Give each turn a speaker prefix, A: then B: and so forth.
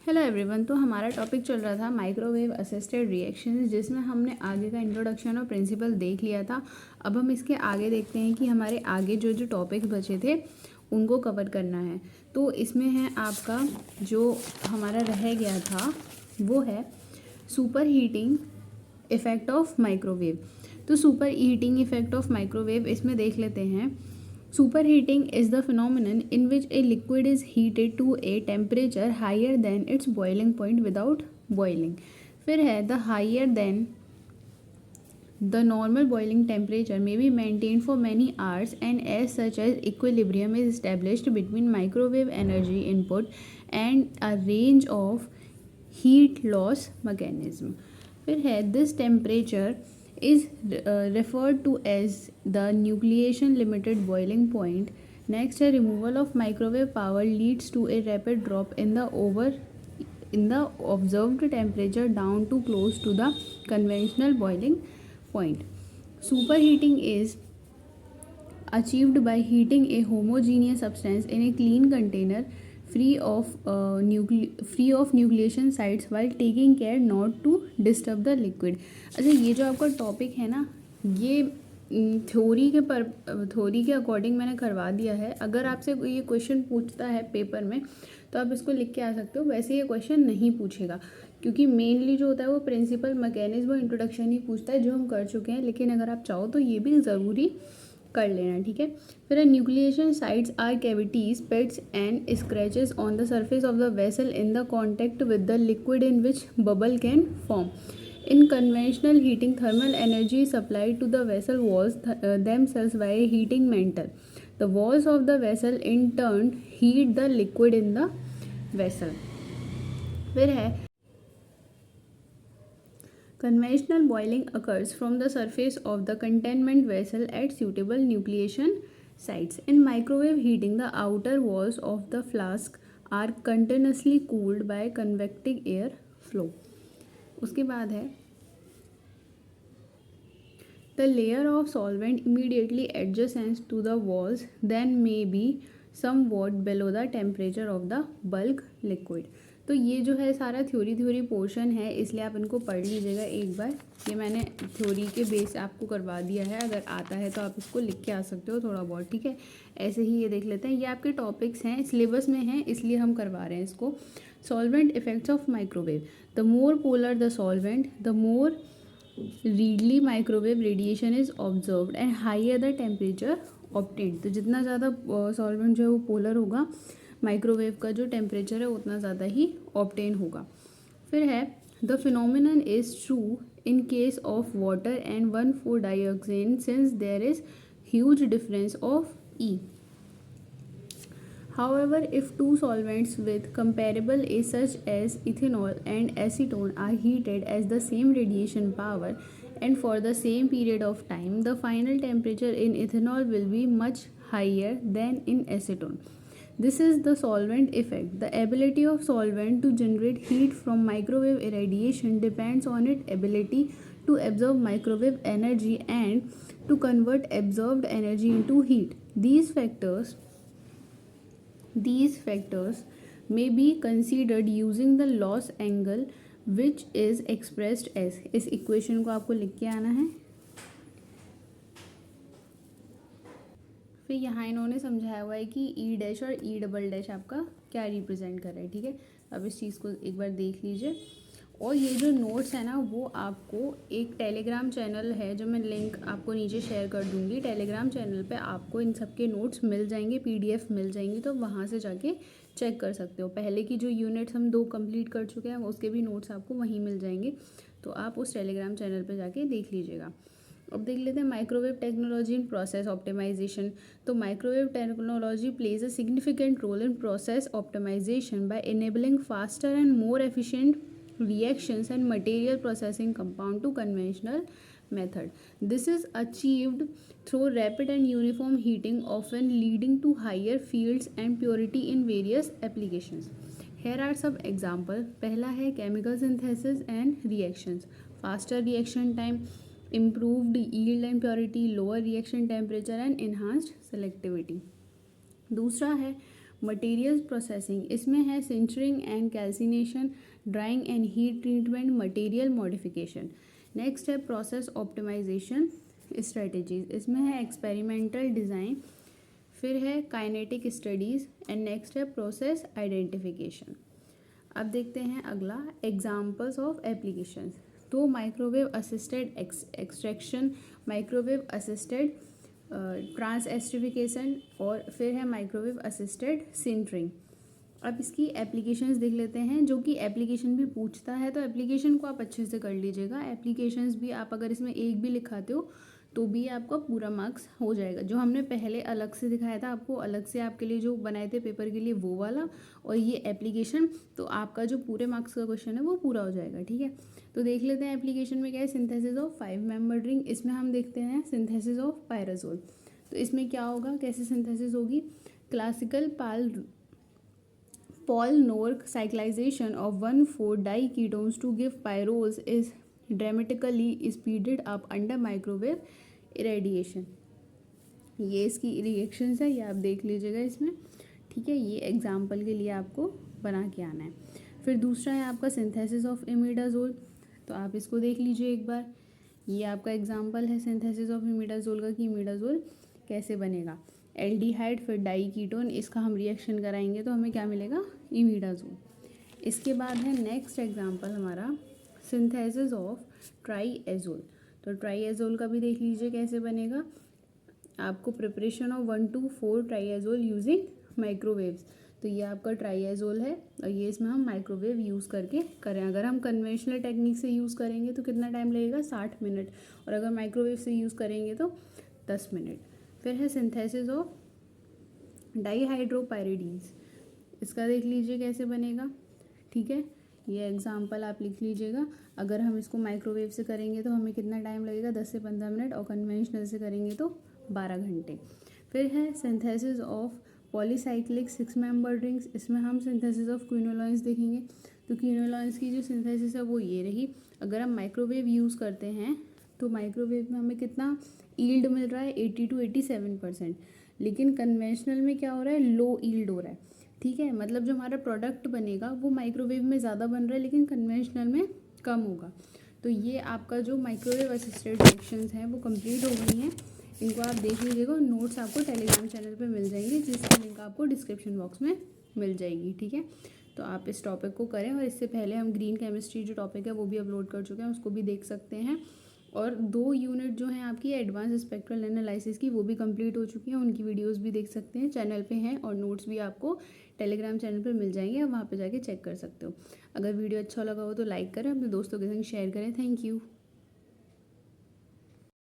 A: Hello everyone. तो हमारा topic चल रहा था माइक्रोवेव असिस्टेड रिएक्शंस, जिसमें हमने आगे का इंट्रोडक्शन और प्रिंसिपल देख लिया था। अब हम इसके आगे देखते हैं कि हमारे आगे जो जो टॉपिक्स बचे थे उनको कवर करना है। तो इसमें है आपका जो हमारा रह गया था वो है super heating effect of microwave. तो super heating effect of microwave इसमें देख लेते हैं। Superheating is the phenomenon in which a liquid is heated to a temperature higher than its boiling point without boiling. फिर है the higher than the normal boiling temperature may be maintained for many hours, and as such as equilibrium is established between microwave energy input and a range of heat loss mechanism. फिर है this temperature is referred to as the nucleation limited boiling point. Next, a removal of microwave power leads to a rapid drop in the observed temperature down to close to the conventional boiling point. Superheating is achieved by heating a homogeneous substance in a clean container free of nucleation sites while taking care not to disturb the liquid. अच्छा, ये जो आपका topic है ना, ये theory के according मैंने करवा दिया है। अगर आपसे ये क्वेश्चन पूछता है पेपर में तो आप इसको लिख के आ सकते हो। वैसे ये क्वेश्चन नहीं पूछेगा, क्योंकि मेनली जो होता है वो प्रिंसिपल मैकेनिज्म और इंट्रोडक्शन ही पूछता है, जो हम कर चुके हैं। लेकिन अगर आप चाहो तो ये भी ज़रूरी कर लेना, ठीक है। फिर nucleation sites are cavities, pits and scratches on the surface of the vessel in the contact with the liquid in which bubble can form. In conventional heating, thermal energy is supplied to the vessel walls themselves by a heating mantle. The walls of the vessel in turn heat the liquid in the vessel. फिर है conventional boiling occurs from the surface of the containment vessel at suitable nucleation sites. In microwave heating, the outer walls of the flask are continuously cooled by convective air flow. उसके बाद है the layer of solvent immediately adjacent to the walls then may be somewhat below the temperature of the bulk liquid. तो ये जो है सारा theory portion है, इसलिए आप इनको पढ़ लीजिएगा एक बार। ये मैंने थ्योरी के बेस आपको करवा दिया है, अगर आता है तो आप इसको लिख के आ सकते हो थोड़ा बहुत, ठीक है। ऐसे ही ये देख लेते हैं। ये आपके टॉपिक्स हैं, सिलेबस में हैं, इसलिए हम करवा रहे हैं इसको। Solvent effects of microwave. The more polar the solvent, the more readily microwave radiation is observed and higher the temperature obtained. तो जितना ज़्यादा सॉल्वेंट जो है वो पोलर होगा, माइक्रोवेव का जो टेम्परेचर है उतना ज़्यादा ही ऑब्टेन होगा. फिर है the phenomenon is true in case of water and 1,4-dioxane since there is huge difference of E. However, if two solvents with comparable A such as ethanol and acetone are heated as the same radiation power and for the same period of time, the final temperature in ethanol will be much higher than in acetone. This is the solvent effect. The ability of solvent to generate heat from microwave irradiation depends on its ability to absorb microwave energy and to convert absorbed energy into heat. These factors may be considered using the loss angle which is expressed as. इस equation को आपको लिख के आना है। फिर यहाँ इन्होंने समझाया हुआ है कि ई डैश और ई डबल डैश आपका क्या रिप्रेजेंट कर रहा है, ठीक है। अब इस चीज़ को एक बार देख लीजिए। और ये जो नोट्स है ना, वो आपको एक टेलीग्राम चैनल है, जो मैं लिंक आपको नीचे शेयर कर दूँगी। टेलीग्राम चैनल पे आपको इन सब के नोट्स मिल जाएंगे, पीडीएफ मिल जाएंगी, तो वहाँ से जाके चेक कर सकते हो। पहले की जो यूनिट्स हम 2 कंप्लीट कर चुके हैं, उसके भी नोट्स आपको वहीं मिल जाएंगे, तो आप उस टेलीग्राम चैनल पर जाके देख लीजिएगा। अब देख लेते हैं microwave technology in process optimisation. तो microwave technology plays a significant role in process optimisation by enabling faster and more efficient reactions and material processing compared to conventional method. This is achieved through rapid and uniform heating, often leading to higher fields and purity in various applications. Here are some examples. पहला है chemical synthesis and reactions. Faster reaction time, improved yield and purity, lower reaction temperature and enhanced selectivity. दूसरा है materials processing, इसमें है sintering and calcination, drying and heat treatment, material modification. Next है process optimisation strategies, इसमें है experimental design, फिर है kinetic studies and next है प्रोसेस आइडेंटिफिकेशन। अब देखते हैं अगला एग्जांपल्स ऑफ एप्लीकेशंस। तो microwave assisted extraction, microwave assisted transesterification और फिर है माइक्रोवेव असिस्टेड सिंटरिंग। अब इसकी एप्लीकेशंस देख लेते हैं, जो कि एप्लीकेशन भी पूछता है, तो एप्लीकेशन को आप अच्छे से कर लीजिएगा। एप्लीकेशंस भी आप अगर इसमें एक भी लिखाते हो तो भी आपका पूरा मार्क्स हो जाएगा। जो हमने पहले अलग से दिखाया था आपको, अलग से आपके लिए जो बनाए थे पेपर के लिए, वो वाला और ये एप्लीकेशन, तो आपका जो पूरे मार्क्स का क्वेश्चन है वो पूरा हो जाएगा। ठीक है, तो देख लेते हैं एप्लीकेशन में क्या है। सिंथेसिस ऑफ 5 मेंबर्ड रिंग, इसमें हम देखते हैं सिंथेसिस ऑफ पायराजोल। तो इसमें क्या होगा, कैसे सिंथेसिस होगी। Classical Paul-Knorr cyclization of 1,4-diketones to give pyrols is dramatically speeded up under microwave irradiation। ये इसकी रिएक्शंस है, ये आप देख लीजिएगा इसमें। ठीक है, ये एग्जाम्पल के लिए आपको बना के आना है। फिर दूसरा है आपका सिंथेसिस ऑफ इमिडाजोल, तो आप इसको देख लीजिए एक बार। ये आपका एग्जाम्पल है सिंथेसिस ऑफ इमिडाजोल का कि इमिडाजोल कैसे बनेगा। एल्डिहाइड फिर डाईकीटोन, इसका हम रिएक्शन कराएंगे तो हमें क्या मिलेगा, इमिडाजोल। इसके बाद है नेक्स्ट एग्जांपल हमारा सिंथेसिस ऑफ ट्राईएजोल। तो ट्राईएजोल का भी देख लीजिए कैसे बनेगा। आपको preparation of 1 to 4 triazole using microwaves. तो ये आपका ट्राईएजोल है और ये इसमें हम माइक्रोवेव यूज़ करके करें। अगर हम कन्वेंशनल टेक्निक से यूज़ करेंगे तो कितना टाइम लगेगा, 60 मिनट, और अगर माइक्रोवेव से यूज़ करेंगे तो 10 मिनट। फिर है सिंथेसिस ऑफ डाईहाइड्रोपायरिडीन्स, इसका देख लीजिए कैसे बनेगा। ठीक है, ये एग्जांपल आप लिख लीजिएगा। अगर हम इसको माइक्रोवेव से करेंगे तो हमें कितना टाइम लगेगा, 10 से 15 मिनट, और कन्वेंशनल से करेंगे तो 12 घंटे। फिर है synthesis of polycyclic 6 membered rings, इसमें हम सिंथेसिस ऑफ क्विनोलॉइंस देखेंगे। तो क्विनोलॉइंस की जो सिंथेसिस है वो ये रही। अगर हम माइक्रोवेव यूज़ करते हैं तो माइक्रोवेव में हमें कितना ईल्ड मिल रहा है, 80 to 87%, लेकिन कन्वेंशनल में क्या हो रहा है, लो ईल्ड हो रहा है। ठीक है, मतलब जो हमारा प्रोडक्ट बनेगा वो माइक्रोवेव में ज़्यादा बन रहा है लेकिन कन्वेंशनल में कम होगा। तो ये आपका जो माइक्रोवेव असिस्टेड रिएक्शंस हैं वो कंप्लीट हो गई हैं। इनको आप देख लीजिएगा, नोट्स आपको टेलीग्राम चैनल पे मिल जाएंगे, जिसकी लिंक आपको डिस्क्रिप्शन बॉक्स में मिल जाएगी। ठीक है, तो आप इस टॉपिक को करें, और इससे पहले हम ग्रीन केमिस्ट्री जो टॉपिक है वो भी अपलोड कर चुके हैं, उसको भी देख सकते हैं। और 2 यूनिट जो हैं आपकी एडवांस स्पेक्ट्रल एनालिसिस की, वो भी कंप्लीट हो चुकी हैं, उनकी वीडियोस भी देख सकते हैं, चैनल पे हैं, और नोट्स भी आपको टेलीग्राम चैनल पर मिल जाएंगे, आप वहाँ पे जाके चेक कर सकते हो। अगर वीडियो अच्छा लगा हो तो लाइक करें, अपने दोस्तों के संग शेयर करें। Thank you.